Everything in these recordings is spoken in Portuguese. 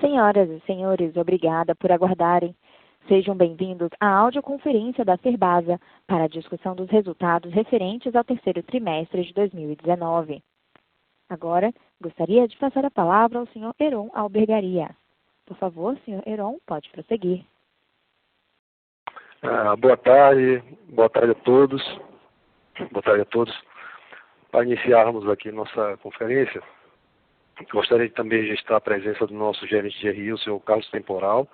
Senhoras e senhores, obrigada por aguardarem. Sejam bem-vindos à audioconferência da Ferbasa para a discussão dos resultados referentes ao terceiro trimestre de 2019. Agora, gostaria de passar a palavra ao Sr. Heron Albergaria. Por favor, Sr. Heron, pode prosseguir. Boa tarde a todos. Boa tarde a todos. Para iniciarmos aqui nossa conferência, gostaria também de registrar a presença do nosso gerente de GRI, o senhor Carlos Temporal,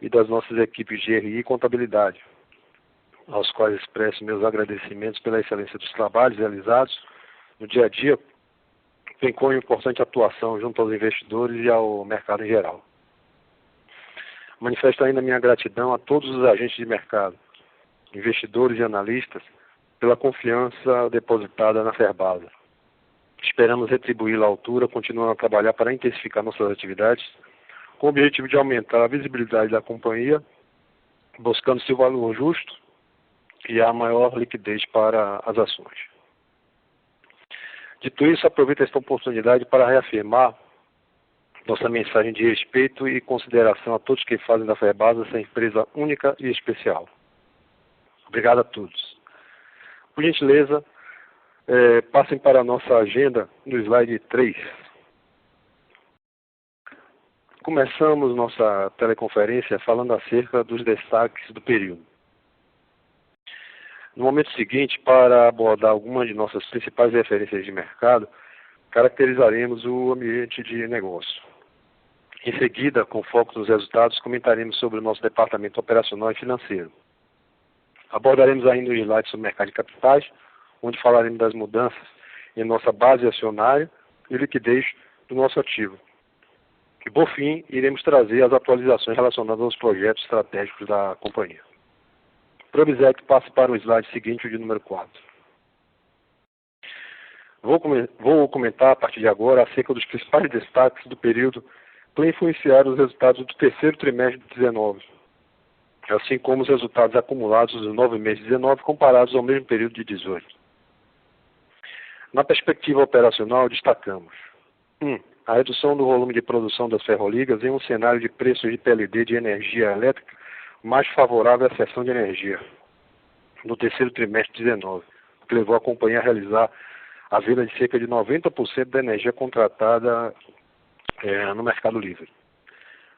e das nossas equipes de GRI e Contabilidade, aos quais expresso meus agradecimentos pela excelência dos trabalhos realizados no dia a dia, bem como importante atuação junto aos investidores e ao mercado em geral. Manifesto ainda minha gratidão a todos os agentes de mercado, investidores e analistas, pela confiança depositada na Ferbasa. Esperamos retribuí-la à altura, continuando a trabalhar para intensificar nossas atividades, com o objetivo de aumentar a visibilidade da companhia, buscando seu valor justo e a maior liquidez para as ações. Dito isso, aproveito esta oportunidade para reafirmar nossa mensagem de respeito e consideração a todos que fazem da Ferbasa essa empresa única e especial. Obrigado a todos. Por gentileza, passem para a nossa agenda no slide 3. Começamos nossa teleconferência falando acerca dos destaques do período. No momento seguinte, para abordar algumas de nossas principais referências de mercado, caracterizaremos o ambiente de negócio. Em seguida, com foco nos resultados, comentaremos sobre o nosso departamento operacional e financeiro. Abordaremos ainda um slide sobre o mercado de capitais, onde falaremos das mudanças em nossa base acionária e liquidez do nosso ativo. E, por fim, iremos trazer as atualizações relacionadas aos projetos estratégicos da companhia. Por obséquio, passe para o slide seguinte, o de número 4. Vou comentar a partir de agora acerca dos principais destaques do período para influenciar os resultados do terceiro trimestre de 2019, assim como os resultados acumulados nos 9 meses de 2019 comparados ao mesmo período de 2018. Na perspectiva operacional, destacamos: 1. A redução do volume de produção das ferroligas em um cenário de preços de PLD de energia elétrica mais favorável à seção de energia no terceiro trimestre de 2019, o que levou a companhia a realizar a venda de cerca de 90% da energia contratada no mercado livre.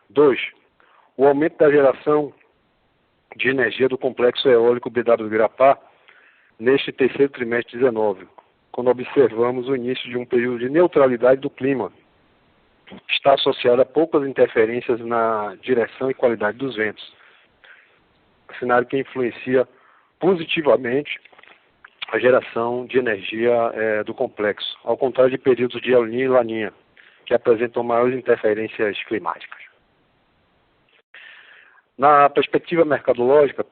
2. O aumento da geração de energia do complexo eólico BW Grapá neste terceiro trimestre de 2019, quando observamos o início de um período de neutralidade do clima, que está associado a poucas interferências na direção e qualidade dos ventos, cenário que influencia positivamente a geração de energia do complexo, ao contrário de períodos de El Niño e Laninha, que apresentam maiores interferências climáticas. Na perspectiva mercadológica,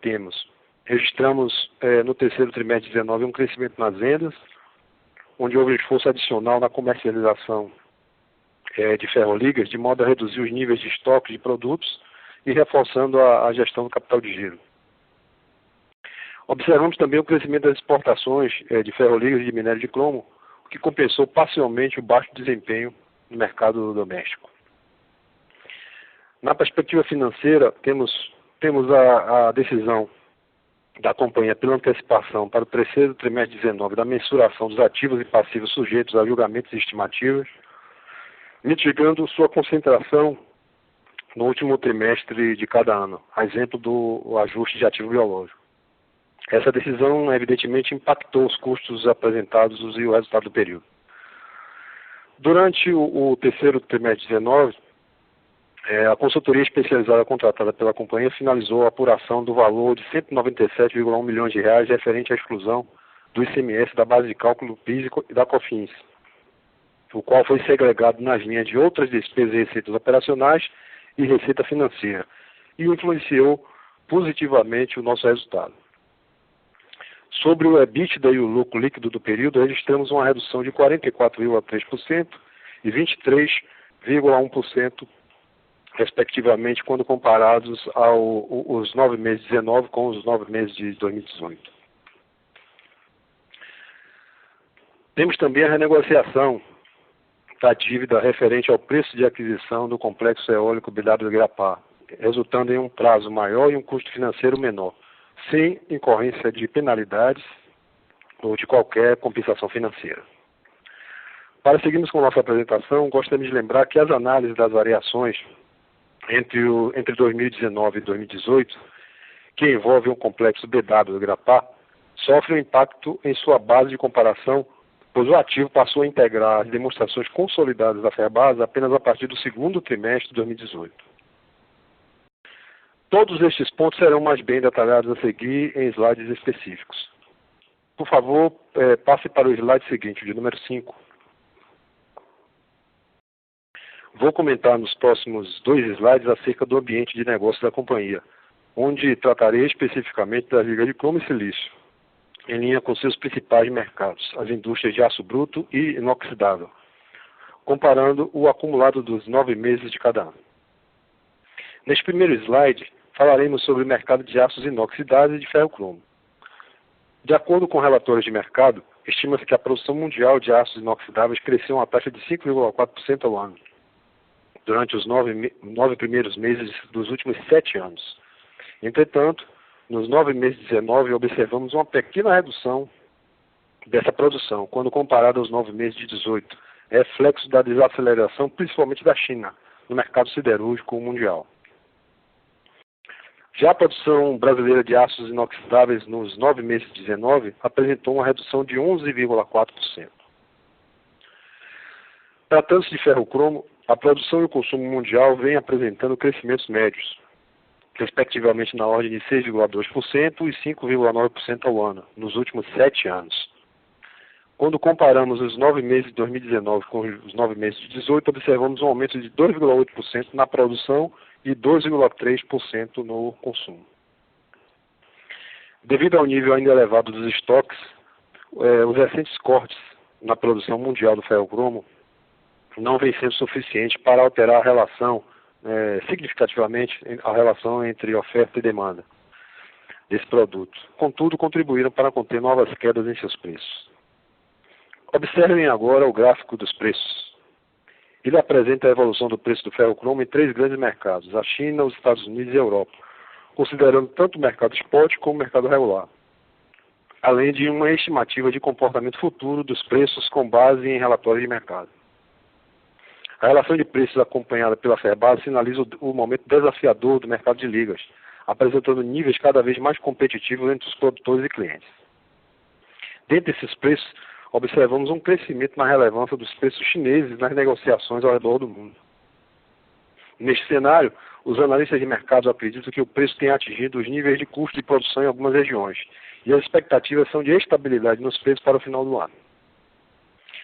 registramos no terceiro trimestre de 2019 um crescimento nas vendas, onde houve esforço adicional na comercialização de ferroligas, de modo a reduzir os níveis de estoque de produtos e reforçando a gestão do capital de giro. Observamos também o crescimento das exportações de ferroligas e de minério de cromo, o que compensou parcialmente o baixo desempenho no mercado doméstico. Na perspectiva financeira, temos a decisão da companhia pela antecipação para o terceiro trimestre de 2019 da mensuração dos ativos e passivos sujeitos a julgamentos e estimativas, mitigando sua concentração no último trimestre de cada ano, a exemplo do ajuste de ativo biológico. Essa decisão, evidentemente, impactou os custos apresentados e o resultado do período. Durante o terceiro trimestre de 2019, a consultoria especializada contratada pela companhia finalizou a apuração do valor de R$ 197,1 milhões referente à exclusão do ICMS da base de cálculo PIS e da COFINS, o qual foi segregado nas linhas de outras despesas e receitas operacionais e receita financeira, e influenciou positivamente o nosso resultado. Sobre o EBITDA e o lucro líquido do período, registramos uma redução de 44,3% e 23,1%, respectivamente, quando comparados os 9 meses de 2019 com os 9 meses de 2018. Temos também a renegociação da dívida referente ao preço de aquisição do complexo eólico BW-Grapá, resultando em um prazo maior e um custo financeiro menor, sem incorrência de penalidades ou de qualquer compensação financeira. Para seguirmos com nossa apresentação, gostaria de lembrar que as análises das variações entre 2019 e 2018, que envolvem o complexo BW-Grapá, sofrem um impacto em sua base de comparação, pois o ativo passou a integrar as demonstrações consolidadas da Ferbasa apenas a partir do segundo trimestre de 2018. Todos estes pontos serão mais bem detalhados a seguir em slides específicos. Por favor, passe para o slide seguinte, de número 5. Vou comentar nos próximos 2 slides acerca do ambiente de negócio da companhia, onde tratarei especificamente da liga de cromo e silício, em linha com seus principais mercados, as indústrias de aço bruto e inoxidável, comparando o acumulado dos 9 meses de cada ano. Neste primeiro slide, falaremos sobre o mercado de aços inoxidáveis e de ferro-cromo. De acordo com relatórios de mercado, estima-se que a produção mundial de aços inoxidáveis cresceu uma taxa de 5,4% ao ano, durante os 9 primeiros meses dos últimos 7 anos. Entretanto, nos 9 meses de 19, observamos uma pequena redução dessa produção, quando comparada aos 9 meses de 18, reflexo da desaceleração, principalmente da China, no mercado siderúrgico mundial. Já a produção brasileira de aços inoxidáveis nos 9 meses de 19 apresentou uma redução de 11,4%. Tratando-se de ferro-cromo, a produção e o consumo mundial vêm apresentando crescimentos médios, respectivamente na ordem de 6,2% e 5,9% ao ano, nos últimos 7 anos. Quando comparamos os 9 meses de 2019 com os 9 meses de 2018, observamos um aumento de 2,8% na produção e 2,3% no consumo. Devido ao nível ainda elevado dos estoques, os recentes cortes na produção mundial do ferro-cromo não vem sendo suficiente para alterar a relação, significativamente, a relação entre oferta e demanda desse produto. Contudo, contribuíram para conter novas quedas em seus preços. Observem agora o gráfico dos preços. Ele apresenta a evolução do preço do ferro-cromo em 3 grandes mercados, a China, os Estados Unidos e a Europa, considerando tanto o mercado spot como o mercado regular, além de uma estimativa de comportamento futuro dos preços com base em relatórios de mercado. A relação de preços acompanhada pela Ferbasa sinaliza o momento desafiador do mercado de ligas, apresentando níveis cada vez mais competitivos entre os produtores e clientes. Dentre esses preços, observamos um crescimento na relevância dos preços chineses nas negociações ao redor do mundo. Neste cenário, os analistas de mercado acreditam que o preço tem atingido os níveis de custo de produção em algumas regiões, e as expectativas são de estabilidade nos preços para o final do ano.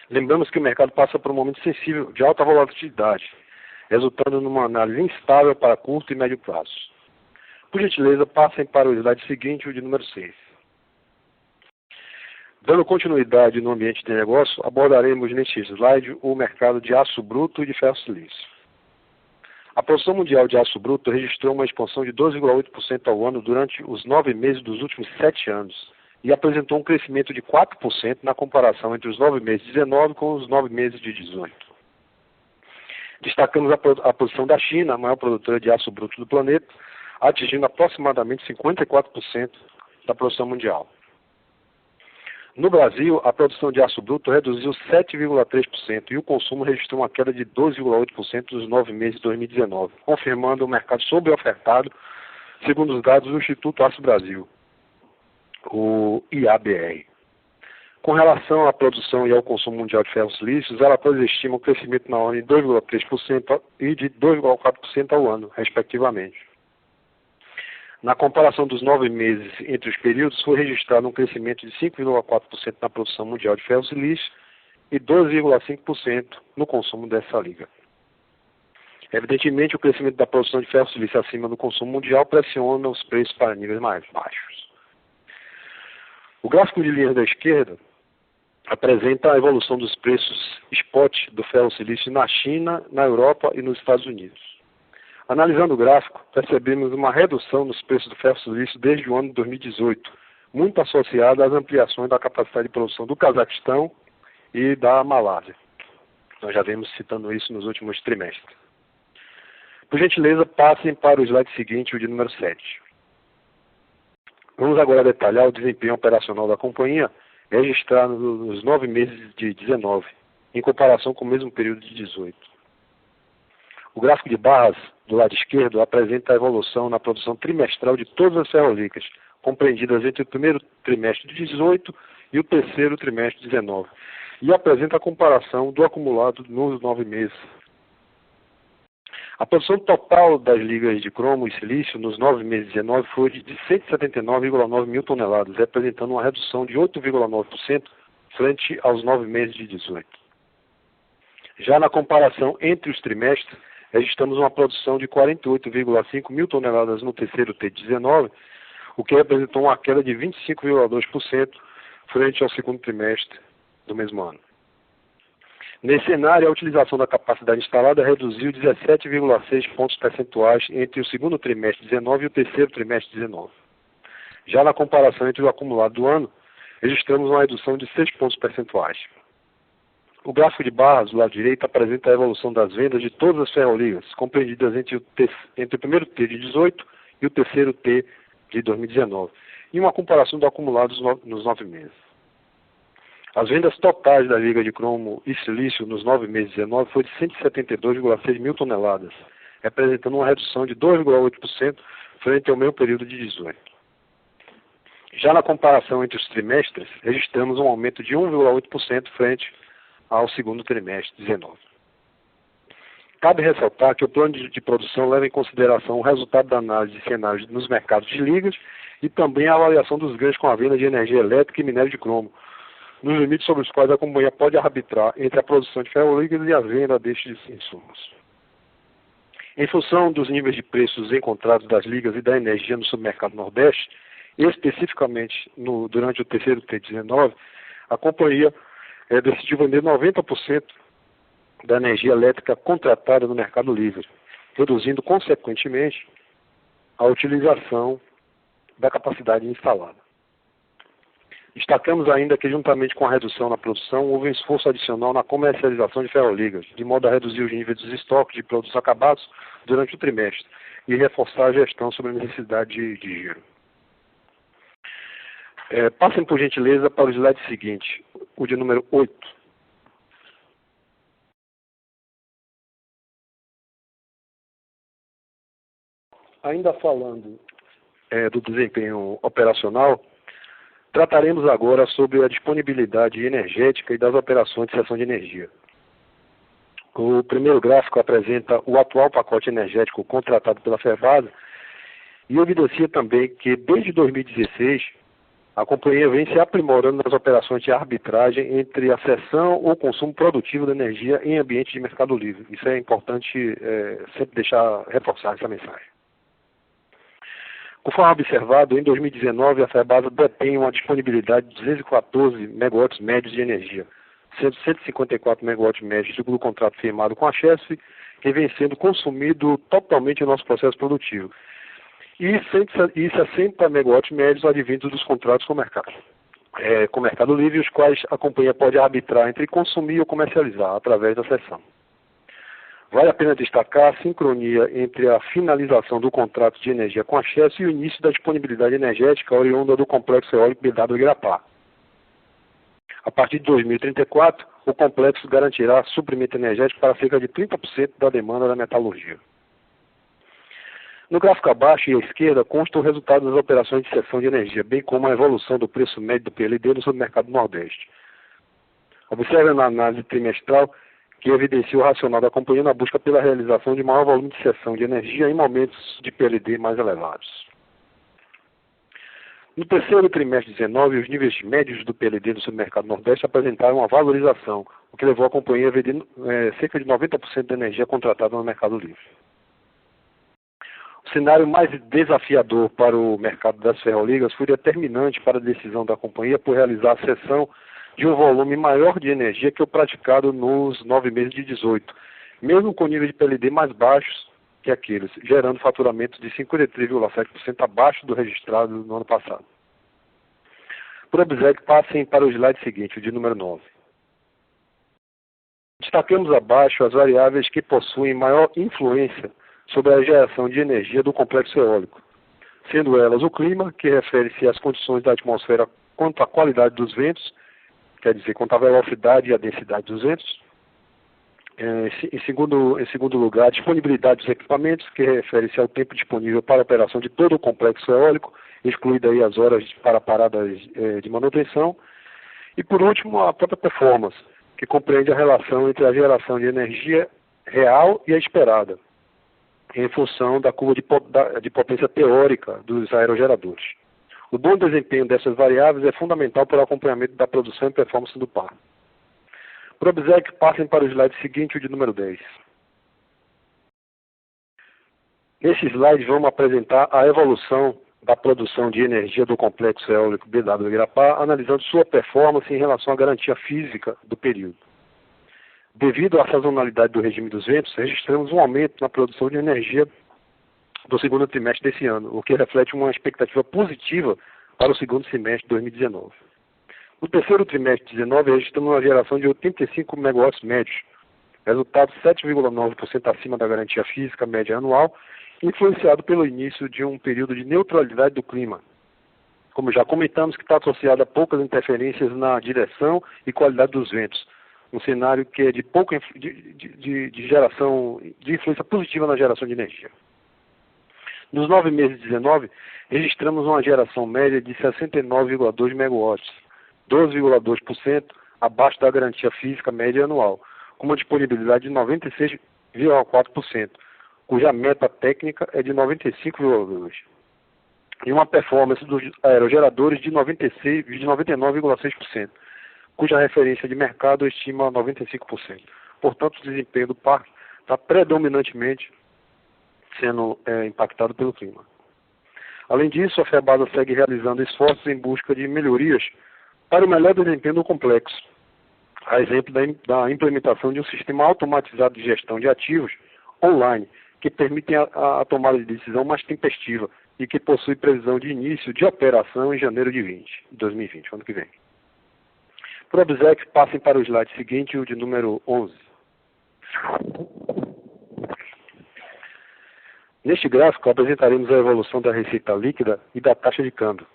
Lembramos que o mercado passa por um momento sensível de alta volatilidade, resultando numa análise instável para curto e médio prazo. Por gentileza, passem para o slide seguinte, o de número 6. Dando continuidade no ambiente de negócio, abordaremos neste slide o mercado de aço bruto e de ferro-silício. A produção mundial de aço bruto registrou uma expansão de 12,8% ao ano durante os 9 meses dos últimos 7 anos, e apresentou um crescimento de 4% na comparação entre os 9 meses de 19 com os 9 meses de 18. Destacamos a posição da China, a maior produtora de aço bruto do planeta, atingindo aproximadamente 54% da produção mundial. No Brasil, a produção de aço bruto reduziu 7,3% e o consumo registrou uma queda de 12,8% nos 9 meses de 2019, confirmando o mercado sobreofertado, segundo os dados do Instituto Aço Brasil, o IABR. Com relação à produção e ao consumo mundial de ferro-silícios, ela estima um crescimento na ordem de 2,3% e de 2,4% ao ano, respectivamente. Na comparação dos 9 meses entre os períodos, foi registrado um crescimento de 5,4% na produção mundial de ferro-silício e 12,5% no consumo dessa liga. Evidentemente, o crescimento da produção de ferro-silício acima do consumo mundial pressiona os preços para níveis mais baixos. O gráfico de linhas da esquerda apresenta a evolução dos preços spot do ferro-silício na China, na Europa e nos Estados Unidos. Analisando o gráfico, percebemos uma redução nos preços do ferro-silício desde o ano de 2018, muito associada às ampliações da capacidade de produção do Cazaquistão e da Malásia. Nós já vemos citando isso nos últimos trimestres. Por gentileza, passem para o slide seguinte, o de número 7. Vamos agora detalhar o desempenho operacional da companhia registrado nos 9 meses de 19, em comparação com o mesmo período de 18. O gráfico de barras do lado esquerdo apresenta a evolução na produção trimestral de todas as ferrolicas, compreendidas entre o primeiro trimestre de 18 e o terceiro trimestre de 19, e apresenta a comparação do acumulado nos 9 meses. A produção total das ligas de cromo e silício nos 9 meses de 19 foi de 179,9 mil toneladas, representando uma redução de 8,9% frente aos 9 meses de 18. Já na comparação entre os trimestres, registramos uma produção de 48,5 mil toneladas no terceiro T de 19, o que representou uma queda de 25,2% frente ao segundo trimestre do mesmo ano. Nesse cenário, a utilização da capacidade instalada reduziu 17,6 pontos percentuais entre o segundo trimestre de 19 e o terceiro trimestre de 19. Já na comparação entre o acumulado do ano, registramos uma redução de 6 pontos percentuais. O gráfico de barras do lado direito apresenta a evolução das vendas de todas as ferroligas, compreendidas entre o primeiro T de 18 e o terceiro T de 2019, e uma comparação do acumulado nos 9 meses. As vendas totais da liga de cromo e silício nos 9 meses de 19 foi de 172,6 mil toneladas, representando uma redução de 2,8% frente ao mesmo período de 18. Já na comparação entre os trimestres, registramos um aumento de 1,8% frente ao segundo trimestre de 19. Cabe ressaltar que o plano de produção leva em consideração o resultado da análise de cenários nos mercados de ligas e também a avaliação dos ganhos com a venda de energia elétrica e minério de cromo, nos limites sobre os quais a companhia pode arbitrar entre a produção de ferroligas e a venda destes insumos. Em função dos níveis de preços encontrados das ligas e da energia no submercado Nordeste, especificamente durante o terceiro T19, a companhia decidiu vender 90% da energia elétrica contratada no mercado livre, reduzindo, consequentemente, a utilização da capacidade instalada. Destacamos ainda que, juntamente com a redução na produção, houve um esforço adicional na comercialização de ferroligas, de modo a reduzir os níveis dos estoques de produtos acabados durante o trimestre e reforçar a gestão sobre a necessidade de giro. Passem, por gentileza, para o slide seguinte, o de número 8. Ainda falando do desempenho operacional, trataremos agora sobre a disponibilidade energética e das operações de cessão de energia. O primeiro gráfico apresenta o atual pacote energético contratado pela Ferbasa e evidencia também que, desde 2016, a companhia vem se aprimorando nas operações de arbitragem entre a cessão ou consumo produtivo da energia em ambiente de mercado livre. Isso é importante sempre reforçar essa mensagem. Conforme observado, em 2019, a Ferbasa detém uma disponibilidade de 214 megawatts médios de energia, sendo 154 megawatts médios do contrato firmado com a Chesf, que vem sendo consumido totalmente no nosso processo produtivo, e 60 megawatts médios advindos dos contratos com o mercado livre, os quais a companhia pode arbitrar entre consumir ou comercializar através da cessão. Vale a pena destacar a sincronia entre a finalização do contrato de energia com a Chesf e o início da disponibilidade energética oriunda do complexo eólico BW Irapá. A partir de 2034, o complexo garantirá suprimento energético para cerca de 30% da demanda da metalurgia. No gráfico abaixo e à esquerda consta o resultado das operações de cessão de energia, bem como a evolução do preço médio do PLD no submercado Nordeste. Observe na análise trimestral que evidencia o racional da companhia na busca pela realização de maior volume de cessão de energia em momentos de PLD mais elevados. No terceiro trimestre de 19, os níveis médios do PLD do submercado Nordeste apresentaram uma valorização, o que levou a companhia a vender cerca de 90% da energia contratada no mercado livre. O cenário mais desafiador para o mercado das ferroligas foi determinante para a decisão da companhia por realizar a cessão de um volume maior de energia que o praticado nos 9 meses de 18, mesmo com níveis de PLD mais baixos que aqueles, gerando faturamento de 53,7% abaixo do registrado no ano passado. Por obséquio, passem para o slide seguinte, o de número 9. Destacamos abaixo as variáveis que possuem maior influência sobre a geração de energia do complexo eólico, sendo elas o clima, que refere-se às condições da atmosfera quanto à qualidade dos ventos, quer dizer, quanto à velocidade e à densidade dos ventos. Em segundo lugar, a disponibilidade dos equipamentos, que refere-se ao tempo disponível para a operação de todo o complexo eólico, excluída aí as horas para paradas de manutenção. E, por último, a própria performance, que compreende a relação entre a geração de energia real e a esperada, em função da curva de potência teórica dos aerogeradores. O bom desempenho dessas variáveis é fundamental para o acompanhamento da produção e performance do par. Por obséquio, passem para o slide seguinte, o de número 10. Nesse slide, vamos apresentar a evolução da produção de energia do complexo eólico BW Irapá, analisando sua performance em relação à garantia física do período. Devido à sazonalidade do regime dos ventos, registramos um aumento na produção de energia do segundo trimestre desse ano, o que reflete uma expectativa positiva para o segundo semestre de 2019. No terceiro trimestre de 2019, registramos uma geração de 85 megawatts médios, resultado 7,9% acima da garantia física média anual, influenciado pelo início de um período de neutralidade do clima. Como já comentamos, que está associado a poucas interferências na direção e qualidade dos ventos, um cenário que é de pouca geração, de influência positiva na geração de energia. Nos 9 meses de 2019, registramos uma geração média de 69,2 megawatts, 12,2% abaixo da garantia física média anual, com uma disponibilidade de 96,4%, cuja meta técnica é de 95,2%, e uma performance dos aerogeradores de 99,6%, cuja referência de mercado estima 95%. Portanto, o desempenho do parque está predominantemente sendo impactado pelo clima. Além disso, a FEBASA segue realizando esforços em busca de melhorias para o melhor desempenho do complexo, a exemplo da implementação de um sistema automatizado de gestão de ativos online, que permitem a tomada de decisão mais tempestiva e que possui previsão de início de operação em janeiro de 2020, ano que vem. Por obséquio, passem para o slide seguinte, o de número 11. Neste gráfico, apresentaremos a evolução da receita líquida e da taxa de câmbio,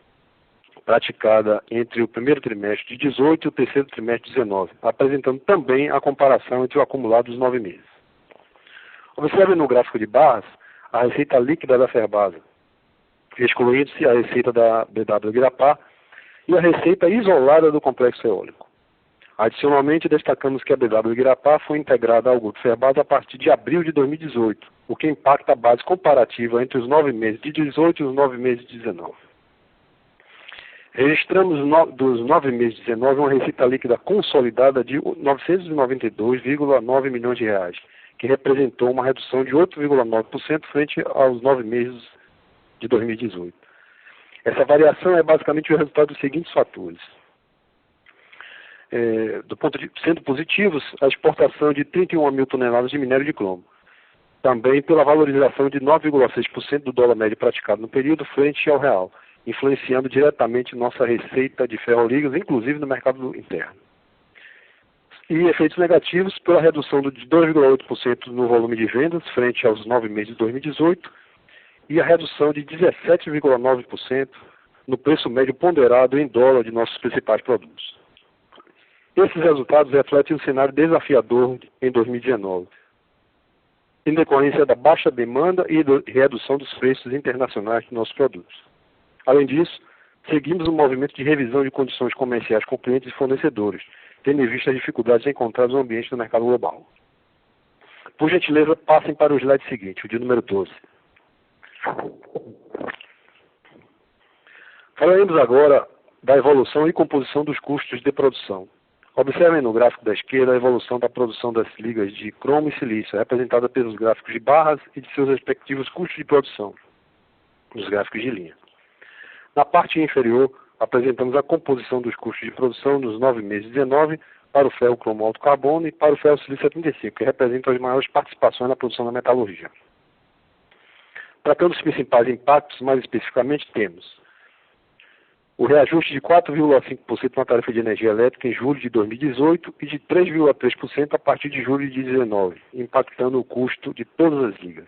praticada entre o primeiro trimestre de 18 e o terceiro trimestre de 19, apresentando também a comparação entre o acumulado dos 9 meses. Observe no gráfico de barras a receita líquida da FEBASA, excluindo-se a receita da BW Irapá e a receita isolada do complexo eólico. Adicionalmente, destacamos que a BW Irapá foi integrada ao grupo FEBASA a partir de abril de 2018, o que impacta a base comparativa entre os 9 meses de 18 e os 9 meses de 19. Registramos dos 9 meses de 19 uma receita líquida consolidada de R$ 992,9 milhões, que representou uma redução de 8,9% frente aos 9 meses de 2018. Essa variação é basicamente o resultado dos seguintes fatores. Sendo positivos, a exportação de 31 mil toneladas de minério de cromo. Também pela valorização de 9,6% do dólar médio praticado no período frente ao real, influenciando diretamente nossa receita de ferroligas, inclusive no mercado interno. E efeitos negativos pela redução de 2,8% no volume de vendas frente aos 9 meses de 2018 e a redução de 17,9% no preço médio ponderado em dólar de nossos principais produtos. Esses resultados refletem um cenário desafiador em 2019, em decorrência da baixa demanda e redução dos preços internacionais de nossos produtos. Além disso, seguimos um movimento de revisão de condições comerciais com clientes e fornecedores, tendo em vista as dificuldades encontradas no ambiente do mercado global. Por gentileza, passem para o slide seguinte, o de número 12. Falaremos agora da evolução e composição dos custos de produção. Observem no gráfico da esquerda a evolução da produção das ligas de cromo e silício, representada pelos gráficos de barras e de seus respectivos custos de produção, nos gráficos de linha. Na parte inferior, apresentamos a composição dos custos de produção nos 9 meses de 19 para o ferro cromo alto carbono e para o ferro silício 75, que representam as maiores participações na produção da metalurgia. Tratando dos principais impactos, mais especificamente temos o reajuste de 4,5% na tarifa de energia elétrica em julho de 2018 e de 3,3% a partir de julho de 2019, impactando o custo de todas as ligas.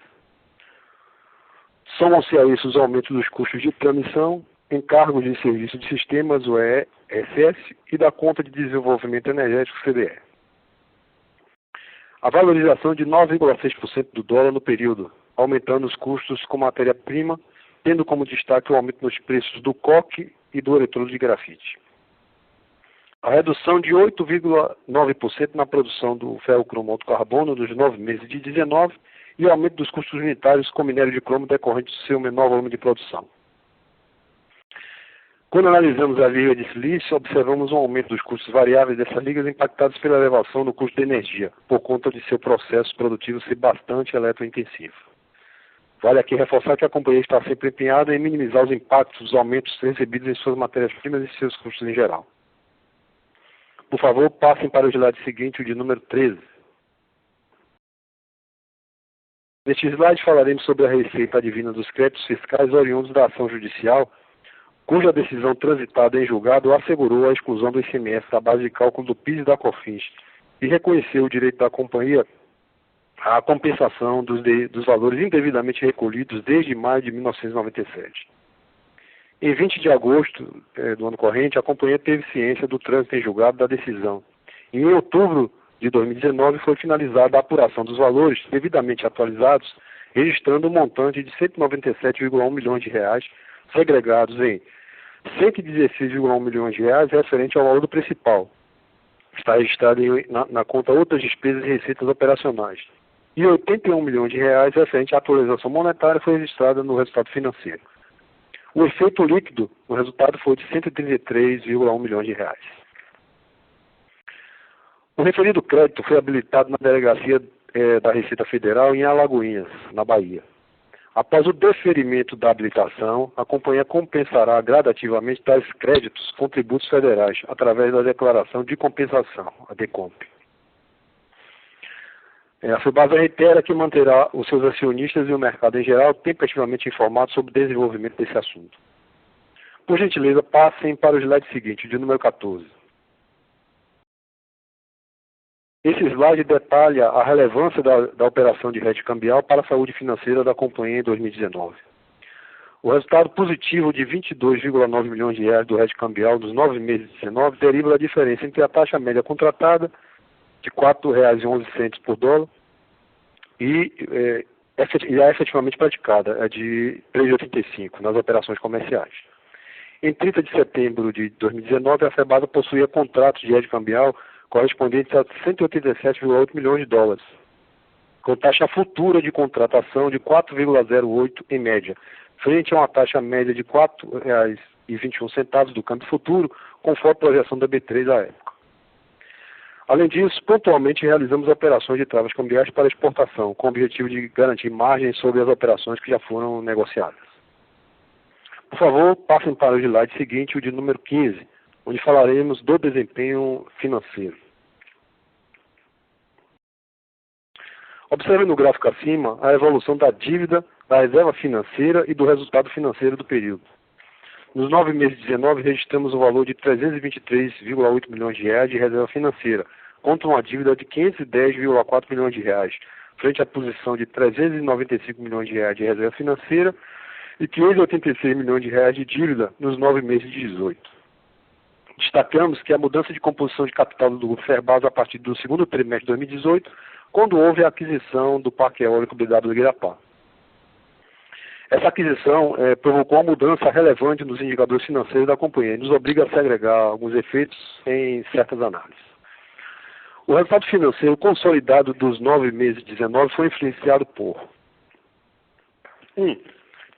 Somam-se a isso os aumentos dos custos de transmissão, encargos de serviço de sistemas, o ESS, e da conta de desenvolvimento energético, CDE. A valorização de 9,6% do dólar no período, aumentando os custos com matéria-prima, tendo como destaque o aumento nos preços do coque e do eletrodo de grafite. A redução de 8,9% na produção do ferrocromo carbono nos 9 meses de 19 e o aumento dos custos unitários com minério de cromo decorrente do seu menor volume de produção. Quando analisamos a liga de silício, observamos um aumento dos custos variáveis dessas ligas impactados pela elevação no custo de energia, por conta de seu processo produtivo ser bastante eletrointensivo. Vale aqui reforçar que a companhia está sempre empenhada em minimizar os impactos dos aumentos recebidos em suas matérias-primas e seus custos em geral. Por favor, passem para o slide seguinte, o de número 13. Neste slide falaremos sobre a receita advinda dos créditos fiscais oriundos da ação judicial, cuja decisão transitada em julgado assegurou a exclusão do ICMS da base de cálculo do PIS e da COFINS e reconheceu o direito da companhia à compensação dos valores indevidamente recolhidos desde maio de 1997. Em 20 de agosto do ano corrente, a companhia teve ciência do trânsito em julgado da decisão. E em outubro de 2019 foi finalizada a apuração dos valores devidamente atualizados, registrando um montante de R$ 197,1 milhões, segregados em R$ 116,1 milhões referente ao valor principal. Está registrado na conta outras despesas e receitas operacionais. E R$ 81 milhões referente à atualização monetária foi registrada no resultado financeiro. O efeito líquido no resultado foi de R$ 133,1 milhões. O referido crédito foi habilitado na delegacia da Receita Federal em Alagoinhas, na Bahia. Após o deferimento da habilitação, a companhia compensará gradativamente tais créditos com tributos federais, através da Declaração de Compensação, a DECOMP. A FEBASA reitera que manterá os seus acionistas e o mercado em geral tempestivamente informados sobre o desenvolvimento desse assunto. Por gentileza, passem para o slide seguinte, de número 14. Esse slide detalha a relevância da operação de hedge cambial para a saúde financeira da companhia em 2019. O resultado positivo de R$ 22,9 milhões do hedge cambial nos 9 meses de 2019 deriva da diferença entre a taxa média contratada, de R$ 4,11 por dólar, e a efetivamente praticada, é de R$ 3,85 nas operações comerciais. Em 30 de setembro de 2019, a FEBASA possuía contratos de hedge cambial correspondentes a R$ 187,8 milhões, com taxa futura de contratação de 4,08 em média, frente a uma taxa média de R$ 4,21 do câmbio futuro, conforme a projeção da B3 à época. Além disso, pontualmente realizamos operações de travas cambiais para exportação, com o objetivo de garantir margens sobre as operações que já foram negociadas. Por favor, passem para o slide seguinte, o de número 15, onde falaremos do desempenho financeiro. Observe no gráfico acima a evolução da dívida, da reserva financeira e do resultado financeiro do período. Nos 9 meses de 2019, registramos um valor de R$ 323,8 milhões de reserva financeira, contra uma dívida de R$ 510,4 milhões, frente à posição de R$ 395 milhões de reserva financeira e R$ 586 milhões de dívida nos 9 meses de 2018. Destacamos que a mudança de composição de capital do grupo FEBASA a partir do segundo trimestre de 2018, quando houve a aquisição do Parque Eólico BW do Guirapá. Essa aquisição provocou uma mudança relevante nos indicadores financeiros da companhia e nos obriga a segregar alguns efeitos em certas análises. O resultado financeiro consolidado dos 9 meses de 19 foi influenciado por 1.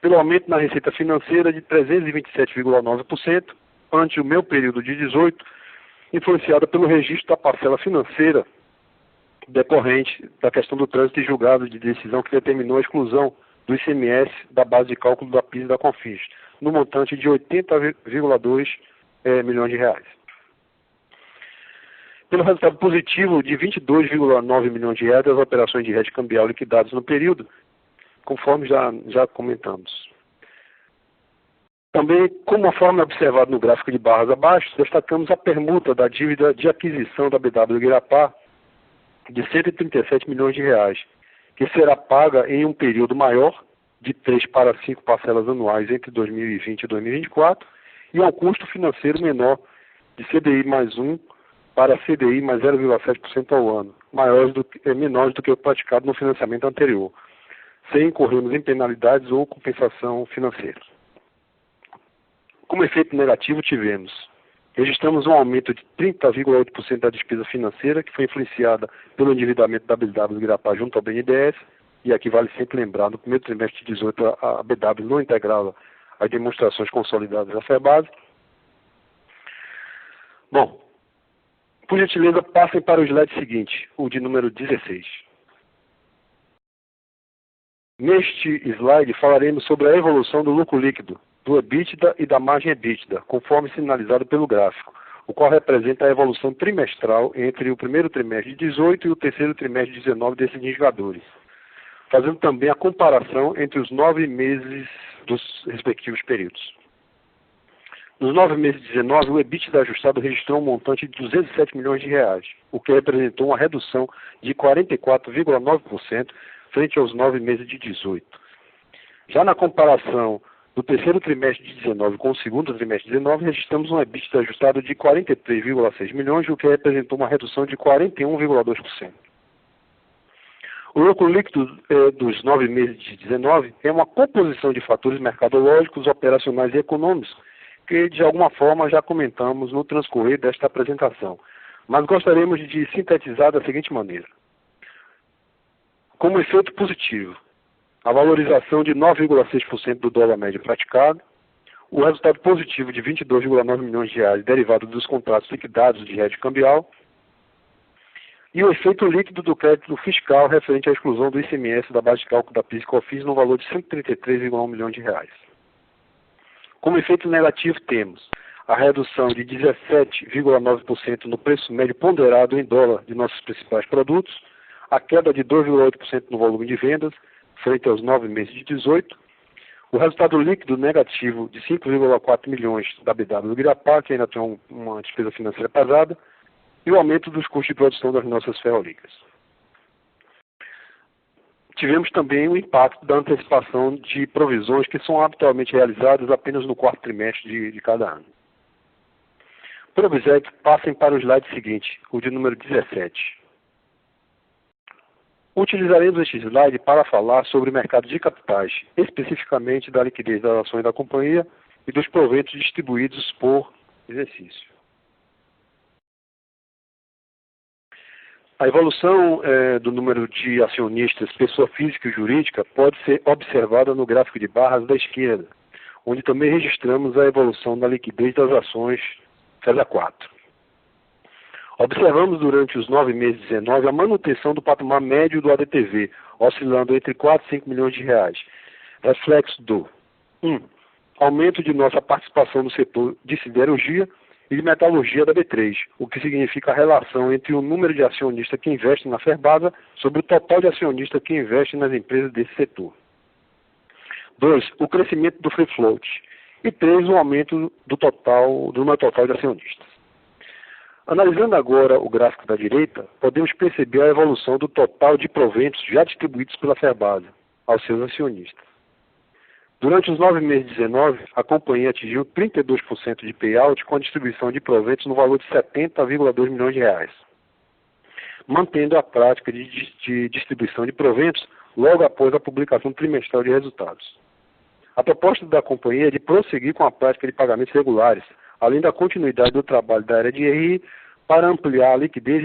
Pelo aumento na receita financeira de 327,9% ante o meu período de 18, influenciada pelo registro da parcela financeira decorrente da questão do trânsito e julgado de decisão que determinou a exclusão do ICMS da base de cálculo da PIS e da COFINS, no montante de R$ 80,2 milhões. Pelo resultado positivo de R$ 22,9 milhões das operações de hedge cambial liquidadas no período, conforme já comentamos. Também, como a forma observada no gráfico de barras abaixo, destacamos a permuta da dívida de aquisição da BW Guirapá de 137 milhões de reais, que será paga em um período maior, de 3 para 5 parcelas anuais entre 2020 e 2024, e a um custo financeiro menor, de CDI mais 1 para CDI mais 0,7% ao ano, menores do que o praticado no financiamento anterior, sem incorrermos em penalidades ou compensação financeira. Como efeito negativo, registramos um aumento de 30,8% da despesa financeira, que foi influenciada pelo endividamento da BW Guirapá junto ao BNDES, e aqui vale sempre lembrar, no primeiro trimestre de 2018, a BW não integrava as demonstrações consolidadas da FEBASE. Bom, por gentileza, passem para o slide seguinte, o de número 16. Neste slide falaremos sobre a evolução do lucro líquido, do EBITDA e da margem EBITDA, conforme sinalizado pelo gráfico, o qual representa a evolução trimestral entre o primeiro trimestre de 18 e o terceiro trimestre de 19 desses indicadores, fazendo também a comparação entre os 9 meses dos respectivos períodos. Nos 9 meses de 19, o EBITDA ajustado registrou um montante de 207 milhões de reais, o que representou uma redução de 44,9% frente aos 9 meses de 18. Já na comparação do terceiro trimestre de 19 com o segundo trimestre de 19, registramos um EBITDA ajustado de 43,6 milhões, o que representou uma redução de 41,2%. O lucro líquido dos 9 meses de 19 é uma composição de fatores mercadológicos, operacionais e econômicos, que de alguma forma já comentamos no transcorrer desta apresentação, mas gostaríamos de sintetizar da seguinte maneira. Como efeito positivo, a valorização de 9,6% do dólar médio praticado, o resultado positivo de 22,9 milhões de reais derivado dos contratos liquidados de hedge cambial e o efeito líquido do crédito fiscal referente à exclusão do ICMS da base de cálculo da PIS e COFINS no valor de 133,1 milhões de reais. Como efeito negativo temos a redução de 17,9% no preço médio ponderado em dólar de nossos principais produtos, a queda de 2,8% no volume de vendas, frente aos 9 meses de 18, o resultado líquido negativo de 5,4 milhões da BW Guirapá, que ainda tem uma despesa financeira pesada, e o aumento dos custos de produção das nossas ferrolicas. Tivemos também o impacto da antecipação de provisões que são habitualmente realizadas apenas no quarto trimestre de cada ano. Por obséquio, passem para o slide seguinte, o de número 17. Utilizaremos este slide para falar sobre o mercado de capitais, especificamente da liquidez das ações da companhia e dos proventos distribuídos por exercício. A evolução do número de acionistas, pessoa física e jurídica, pode ser observada no gráfico de barras da esquerda, onde também registramos a evolução da liquidez das ações FESA 4. Observamos durante os 9 meses de 19 a manutenção do patamar médio do ADTV, oscilando entre 4 e 5 milhões de reais, reflexo do 1. Aumento de nossa participação no setor de siderurgia e de metalurgia da B3, o que significa a relação entre o número de acionistas que investem na Ferbasa sobre o total de acionistas que investem nas empresas desse setor. 2. O crescimento do free float. E 3. O aumento do número total de acionistas. Analisando agora o gráfico da direita, podemos perceber a evolução do total de proventos já distribuídos pela Ferbasa aos seus acionistas. Durante os 9 meses de 19, a companhia atingiu 32% de payout com a distribuição de proventos no valor de 70,2 milhões de reais, mantendo a prática de distribuição de proventos logo após a publicação trimestral de resultados. A proposta da companhia é de prosseguir com a prática de pagamentos regulares, além da continuidade do trabalho da área de RI para ampliar a liquidez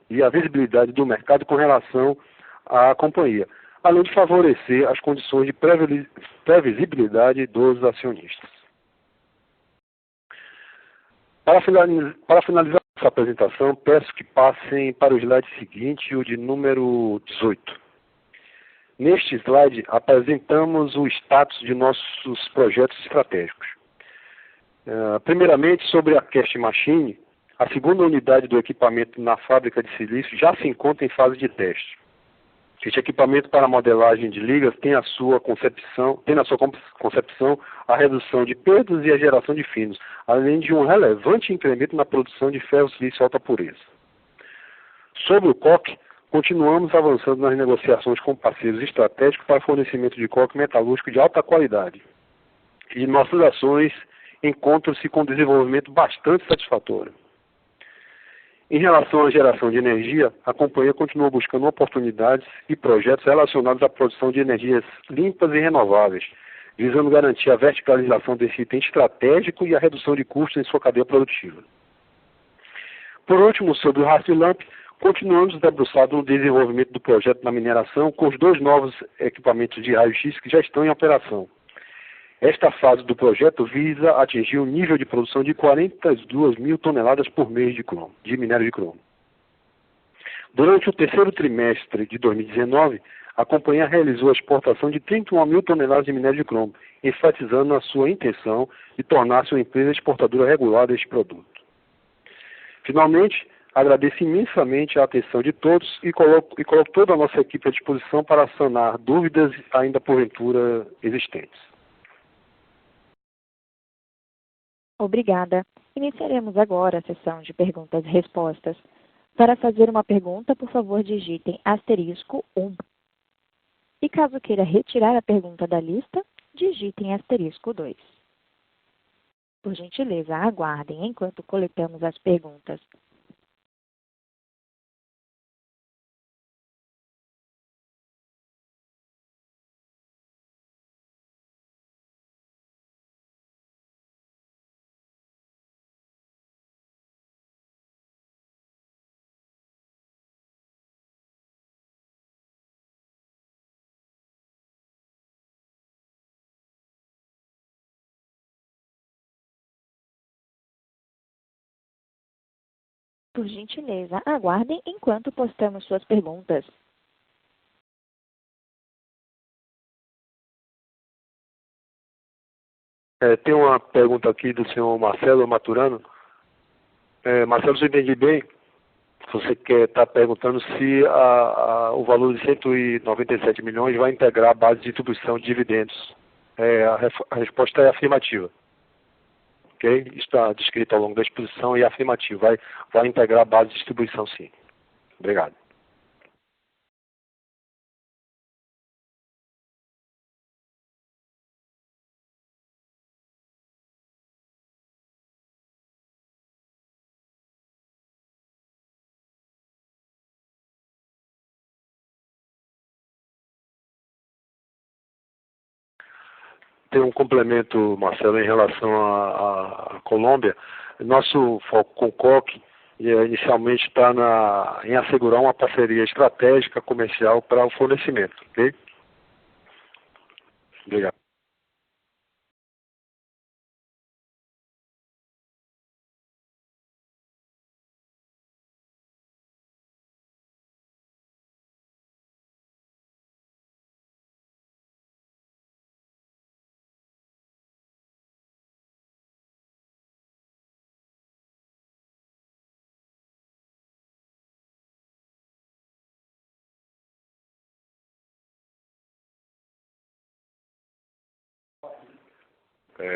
e a visibilidade do mercado com relação à companhia, além de favorecer as condições de previsibilidade dos acionistas. Para finalizar essa apresentação, peço que passem para o slide seguinte, o de número 18. Neste slide, apresentamos o status de nossos projetos estratégicos. Primeiramente, sobre a Cast Machine, a segunda unidade do equipamento na fábrica de silício já se encontra em fase de teste. Este equipamento para modelagem de ligas tem na sua concepção a redução de perdas e a geração de finos, além de um relevante incremento na produção de ferro silício alta pureza. Sobre o coque, continuamos avançando nas negociações com parceiros estratégicos para fornecimento de coque metalúrgico de alta qualidade. E nossas ações encontram-se com um desenvolvimento bastante satisfatório. Em relação à geração de energia, a companhia continua buscando oportunidades e projetos relacionados à produção de energias limpas e renováveis, visando garantir a verticalização desse item estratégico e a redução de custos em sua cadeia produtiva. Por último, sobre o Rastrelamp, continuamos debruçados no desenvolvimento do projeto na mineração com os 2 novos equipamentos de raio-x que já estão em operação. Esta fase do projeto visa atingir um nível de produção de 42 mil toneladas por mês de minério de cromo. Durante o terceiro trimestre de 2019, a companhia realizou a exportação de 31 mil toneladas de minério de cromo, enfatizando a sua intenção de tornar-se uma empresa exportadora regular deste produto. Finalmente, agradeço imensamente a atenção de todos e coloco toda a nossa equipe à disposição para sanar dúvidas ainda porventura existentes. Obrigada. Iniciaremos agora a sessão de perguntas e respostas. Para fazer uma pergunta, por favor, digitem *1. E caso queira retirar a pergunta da lista, digitem *2. Por gentileza, aguardem enquanto coletamos as perguntas. Por gentileza, aguardem enquanto postamos suas perguntas. Tem uma pergunta aqui do senhor Marcelo Maturano. Marcelo, se eu entendi bem, você está perguntando se o valor de 197 milhões vai integrar a base de distribuição de dividendos. A resposta é afirmativa. Okay? Está descrito ao longo da exposição e é afirmativo. Vai integrar a base de distribuição, sim. Obrigado. Tem um complemento, Marcelo, em relação à Colômbia. Nosso foco com o COC inicialmente está em assegurar uma parceria estratégica comercial para o fornecimento. Ok? Obrigado.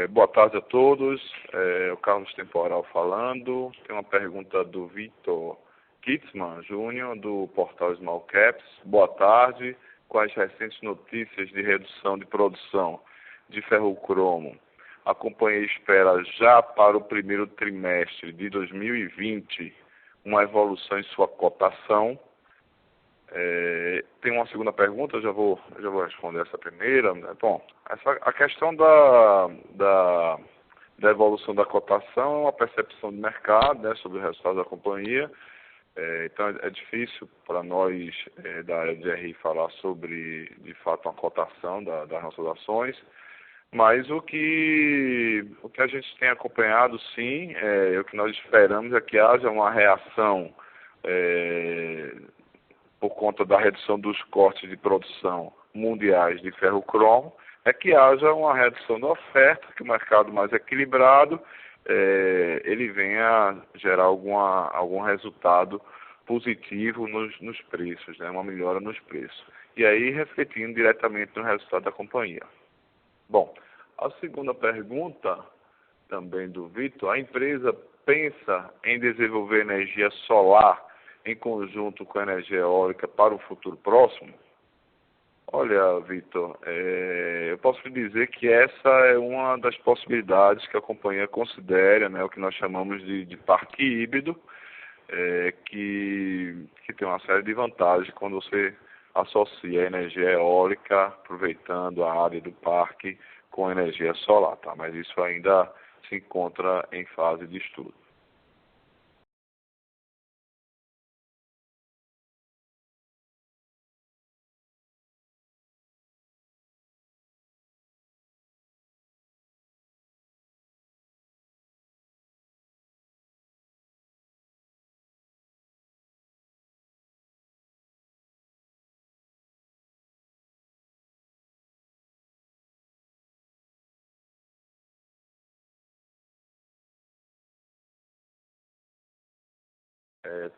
Boa tarde a todos, o Carlos Temporal falando. Tem uma pergunta do Vitor Kitzman Júnior, do portal Small Caps. Boa tarde. Com as recentes notícias de redução de produção de ferrocromo, a companhia espera já para o primeiro trimestre de 2020 uma evolução em sua cotação. Tem uma segunda pergunta, eu já vou responder essa primeira. Bom, a questão da evolução da cotação é uma percepção de mercado, né, sobre o resultado da companhia. Então é difícil para nós da área de RI falar sobre, de fato, uma cotação das nossas ações. Mas o que a gente tem acompanhado, sim, o que nós esperamos é que haja uma reação por conta da redução dos custos de produção mundiais de ferrocromo, é que haja uma redução da oferta, que o mercado mais equilibrado, ele venha gerar algum resultado positivo nos preços, né, uma melhora nos preços. e aí refletindo diretamente no resultado da companhia. Bom, a segunda pergunta, também do Vitor, a empresa pensa em desenvolver energia solar em conjunto com a energia eólica para o futuro próximo? Olha, Vitor, eu posso lhe dizer que essa é uma das possibilidades que a companhia considera, né, o que nós chamamos de parque híbrido, que tem uma série de vantagens quando você associa a energia eólica, aproveitando a área do parque, com energia solar, tá? Mas isso ainda se encontra em fase de estudo.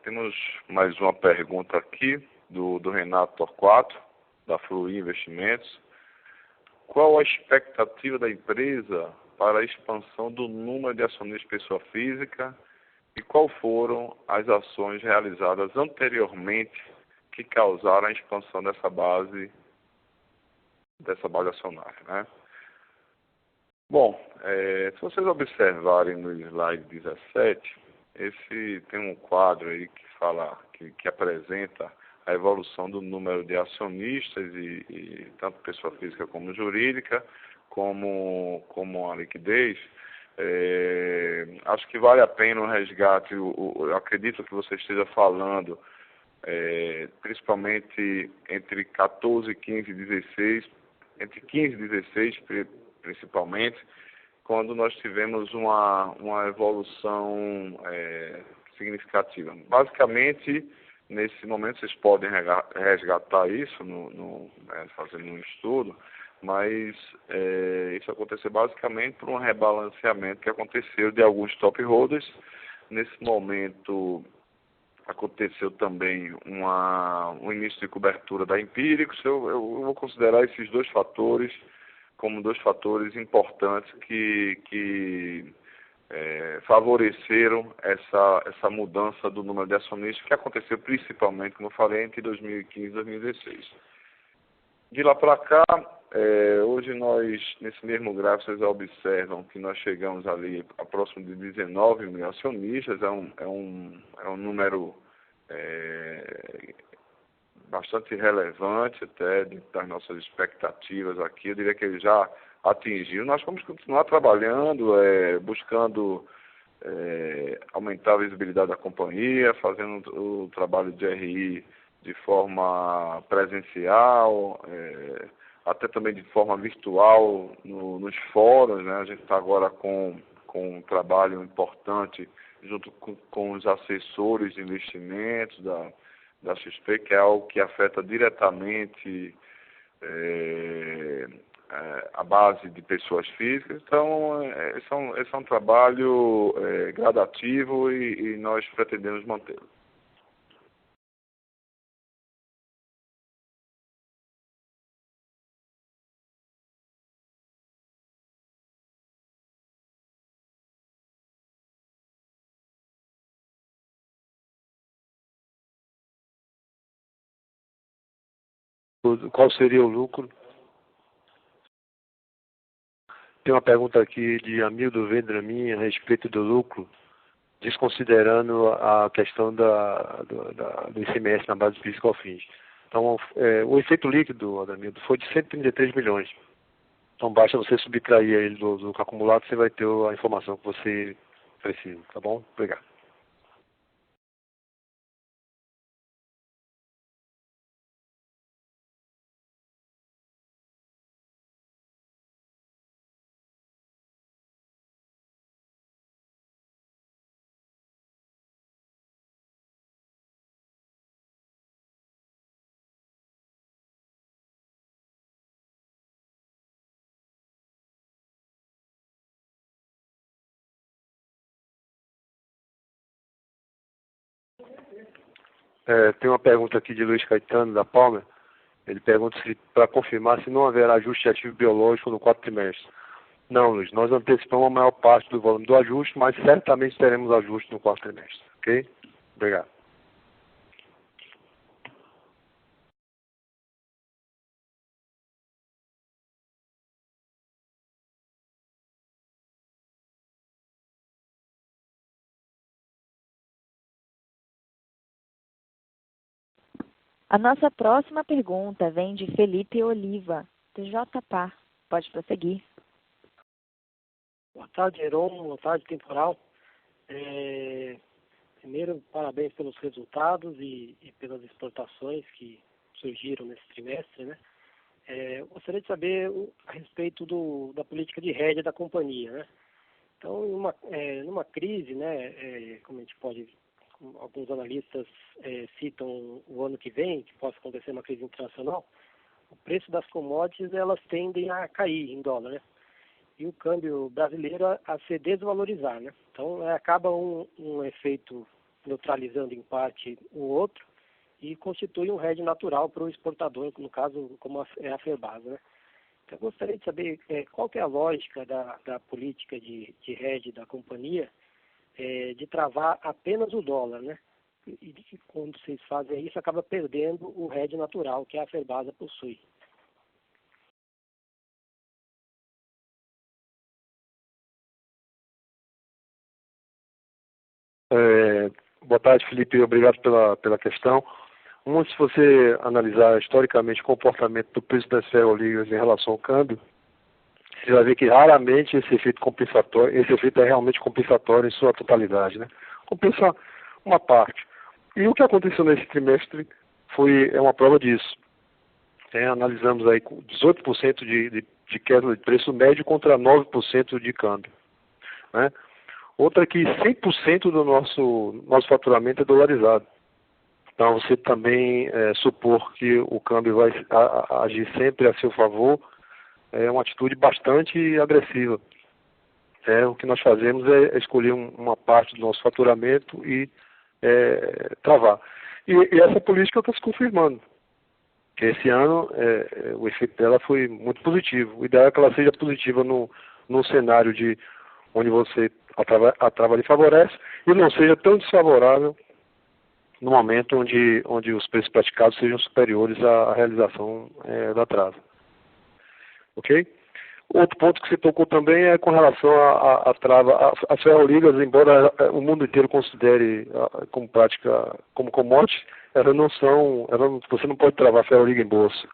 Temos mais uma pergunta aqui do Renato Torquato, da Flui Investimentos. Qual a expectativa da empresa para a expansão do número de acionistas de pessoa física e quais foram as ações realizadas anteriormente que causaram a expansão dessa base acionária, né? Bom, se vocês observarem no slide 17, esse tem um quadro aí que fala, que apresenta a evolução do número de acionistas e tanto pessoa física como jurídica, como a liquidez. Acho que vale a pena um resgate. Eu acredito que você esteja falando principalmente entre 14, 15 e 16, entre 15 e 16 principalmente, quando nós tivemos uma evolução significativa. Basicamente, nesse momento, vocês podem resgatar isso, fazendo um estudo, mas isso aconteceu basicamente por um rebalanceamento que aconteceu de alguns top holders. Nesse momento, aconteceu também um início de cobertura da Empíricos. Eu vou considerar esses dois fatores como dois fatores importantes que favoreceram essa mudança do número de acionistas, que aconteceu principalmente, como eu falei, entre 2015 e 2016. De lá para cá, hoje nós, nesse mesmo gráfico, vocês observam que nós chegamos ali a próximo de 19 mil acionistas, é um número bastante relevante até das nossas expectativas aqui. Eu diria que ele já atingiu. Nós vamos continuar trabalhando, buscando aumentar a visibilidade da companhia, fazendo o trabalho de RI de forma presencial, até também de forma virtual nos fóruns, né? A gente está agora com um trabalho importante junto com os assessores de investimentos da XP, que é algo que afeta diretamente a base de pessoas físicas. Então, esse é um trabalho gradativo e nós pretendemos mantê-lo. Qual seria o lucro? Tem uma pergunta aqui de Amildo Vendramin a respeito do lucro, desconsiderando a questão do ICMS na base de PIS/COFINS. Então, o efeito líquido, Adamildo, foi de 133 milhões. Então, basta você subtrair ele do lucro acumulado, você vai ter a informação que você precisa, tá bom? Obrigado. Tem uma pergunta aqui de Luiz Caetano, da Palmer. Ele pergunta se para confirmar se não haverá ajuste de ativo biológico no quarto trimestre. Não, Luiz, nós antecipamos a maior parte do volume do ajuste, mas certamente teremos ajuste no quarto trimestre. Ok? Obrigado. A nossa próxima pergunta vem de Felipe Oliva, do JPA. Pode prosseguir. Boa tarde, Heron. Boa tarde, Temporal. Primeiro, parabéns pelos resultados e pelas exportações que surgiram nesse trimestre, né? Gostaria de saber a respeito da política de hedge da companhia, né? Então, numa crise, né, como a gente pode, alguns analistas citam o ano que vem, que possa acontecer uma crise internacional, o preço das commodities, elas tendem a cair em dólar, né? E o câmbio brasileiro a se desvalorizar, né? Então, acaba um efeito neutralizando em parte o outro e constitui um hedge natural para o exportador, no caso, como é a Ferbasa, né? Então, eu gostaria de saber qual que é a lógica da política de hedge da companhia de travar apenas o dólar, né? E quando vocês fazem isso, acaba perdendo o hedge natural que a Ferbasa possui. Boa tarde, Felipe. Obrigado pela questão. Se você analisar historicamente o comportamento do preço das ferroligas em relação ao câmbio, você vai ver que raramente esse efeito é realmente compensatório em sua totalidade, né? Compensa uma parte. E o que aconteceu nesse trimestre é uma prova disso. Analisamos aí 18% de queda de preço médio contra 9% de câmbio, né? Outra que 100% do nosso faturamento é dolarizado. Então, você também supor que o câmbio vai agir sempre a seu favor é uma atitude bastante agressiva. O que nós fazemos é escolher uma parte do nosso faturamento e travar. E essa política está se confirmando. Esse ano, o efeito dela foi muito positivo. O ideal é que ela seja positiva num cenário onde você a trava lhe favorece e não seja tão desfavorável no momento onde os preços praticados sejam superiores à realização da trava. Ok? Outro ponto que você tocou também é com relação à trava. As ferroligas, embora o mundo inteiro considere como prática, como commodity, você não pode travar ferroliga em bolsa.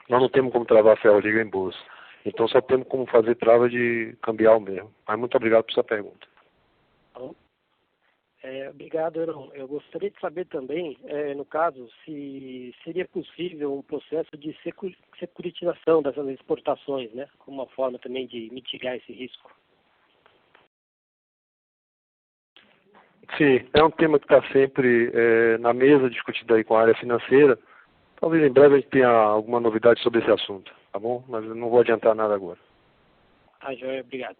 Nós não temos como travar ferroliga em bolsa. Então só temos como fazer trava de cambial mesmo. Mas muito obrigado por sua pergunta. Obrigado, Heron. Eu gostaria de saber também, no caso, se seria possível um processo de securitização dessas exportações, né? Como uma forma também de mitigar esse risco. Sim, é um tema que está sempre na mesa, discutido aí com a área financeira. Talvez em breve a gente tenha alguma novidade sobre esse assunto, tá bom? Mas eu não vou adiantar nada agora. Joia, obrigado.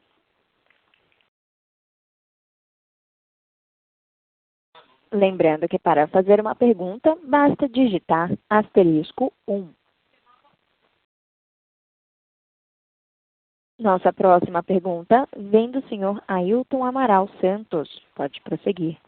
Lembrando que para fazer uma pergunta, basta digitar *1. Nossa próxima pergunta vem do senhor Ailton Amaral Santos. Pode prosseguir.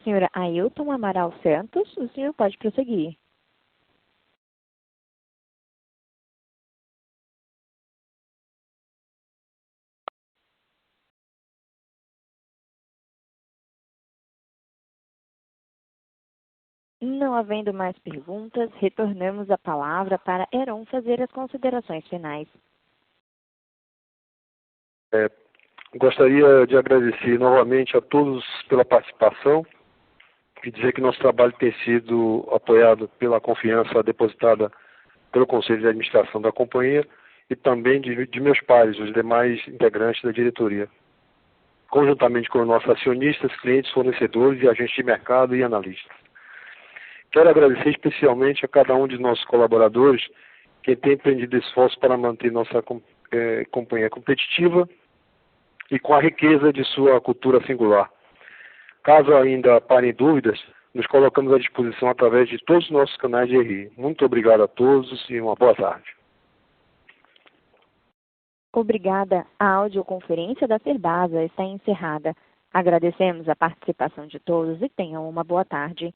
Senhora Ailton Amaral Santos, o senhor pode prosseguir. Não havendo mais perguntas, retornamos a palavra para Heron fazer as considerações finais. Gostaria de agradecer novamente a todos pela participação e dizer que nosso trabalho tem sido apoiado pela confiança depositada pelo Conselho de Administração da companhia e também de meus pares, os demais integrantes da diretoria, conjuntamente com nossos acionistas, clientes, fornecedores e agentes de mercado e analistas. Quero agradecer especialmente a cada um de nossos colaboradores que tem empreendido esforço para manter nossa companhia competitiva e com a riqueza de sua cultura singular. Caso ainda parem dúvidas, nos colocamos à disposição através de todos os nossos canais de RI. Muito obrigado a todos e uma boa tarde. Obrigada. A audioconferência da Ferbasa está encerrada. Agradecemos a participação de todos e tenham uma boa tarde.